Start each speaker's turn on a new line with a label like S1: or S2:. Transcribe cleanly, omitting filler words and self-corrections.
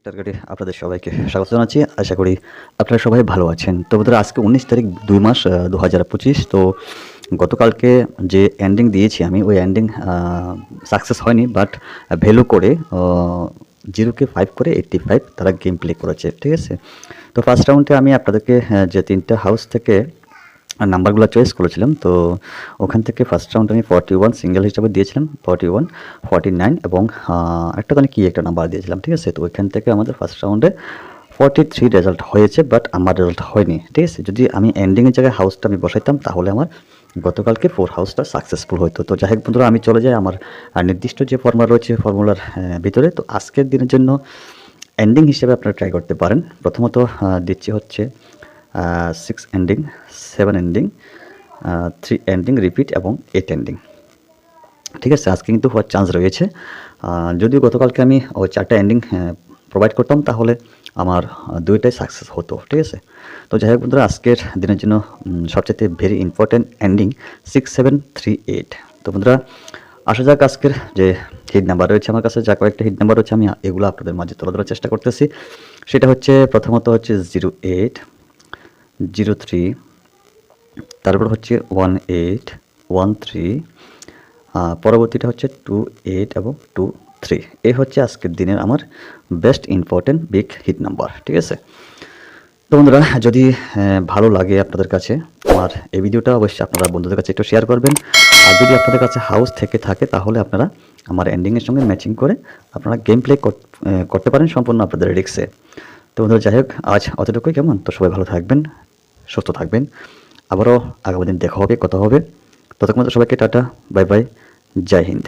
S1: টার্গেটে আপনাদের সবাইকে স্বাগত জানাচ্ছি। আশা করি আপনারা সবাই ভালো আছেন। তো বন্ধুরা, আজকে 19 তারিখ 2 মাস 2025। তো গতকালকে যে এন্ডিং দিয়েছি আমি, ওই এন্ডিং সাকসেস হয়নি, বাট ভ্যালু করে 0কে 5 করে 85 তারা গেম প্লে করেছে। ঠিক আছে? তো ফার্স্ট রাউন্ডে আমি আপনাদেরকে যে 3টা হাউস থেকে নাম্বারগুলো চয়েস করেছিলাম। তো ওখান থেকে ফার্স্ট রাউন্ড আমি 41 সিঙ্গেল হিসাবে দিয়েছিলাম, 41, 49 এবং একটা জানি কি একটা নাম্বার দিয়েছিলাম। ঠিক আছে? তো ওইখান থেকে আমাদের ফার্স্ট রাউন্ডে 43 রেজাল্ট হয়েছে, বাট আমার রেজাল্ট হয়নি। ঠিক আছে? যদি আমি এন্ডিংয়ের জায়গায় হাউসটা আমি বসাইতাম, তাহলে আমার গতকালকে 4 হাউসটা সাকসেসফুল হতো। তো যাই হোক বন্ধুরা, আমি চলে যাই আমার নির্দিষ্ট যে ফর্মুলা রয়েছে ফর্মুলার ভিতরে। তো আজকের দিনের জন্য এন্ডিং হিসেবে আপনারা ট্রাই করতে পারেন। প্রথমত দিচ্ছি হচ্ছে 6 এন্ডিং, 7 এন্ডিং, 3 এন্ডিং রিপিট এবং 8 এন্ডিং। ঠিক আছে? আজকে কিন্তু হওয়ার চান্স রয়েছে। যদিও গতকালকে আমি ওই 4টা এন্ডিং প্রোভাইড করতাম, তাহলে আমার 2টাই সাকসেস হতো। ঠিক আছে? তো যাই হোক বন্ধুরা, আজকের দিনের জন্য সবচেয়ে ভেরি ইম্পর্ট্যান্ট এন্ডিং 6738। তো বন্ধুরা, আসা যাক আজকের যে হিট নাম্বার রয়েছে আমার কাছে, যা কয়েকটা হিট নাম্বার রয়েছে আমি এগুলো আপনাদের মাঝে তুলে ধরার চেষ্টা করতেছি। সেটা হচ্ছে প্রথমত হচ্ছে 08, 03, তারপর হচ্ছে 18, 13, পরবর্তীটা হচ্ছে 28 এবং 23। এই হচ্ছে আজকের দিনের আমার best important big hit number. ঠিক আছে? তো বন্ধুরা, যদি ভালো লাগে আপনাদের কাছে আমার এই ভিডিওটা, অবশ্যই আপনারা বন্ধুদের কাছে একটু শেয়ার করবেন। আর যদি আপনাদের কাছে হাউস থেকে থাকে, তাহলে আপনারা আমার এন্ডিংয়ের সঙ্গে ম্যাচিং করে আপনারা গেম প্লে করতে পারেন সম্পূর্ণ আপনাদের রিক্সে। তো বন্ধুরা, যাই হোক আজ অতটুকুই। কেমন? তো সবাই ভালো থাকবেন, সুস্থ থাকবেন। আবারও আগামী দিন দেখা হবে, কথা হবে। ততক্ষণ সবাইকে টাটা, বাই বাই, জয় হিন্দ।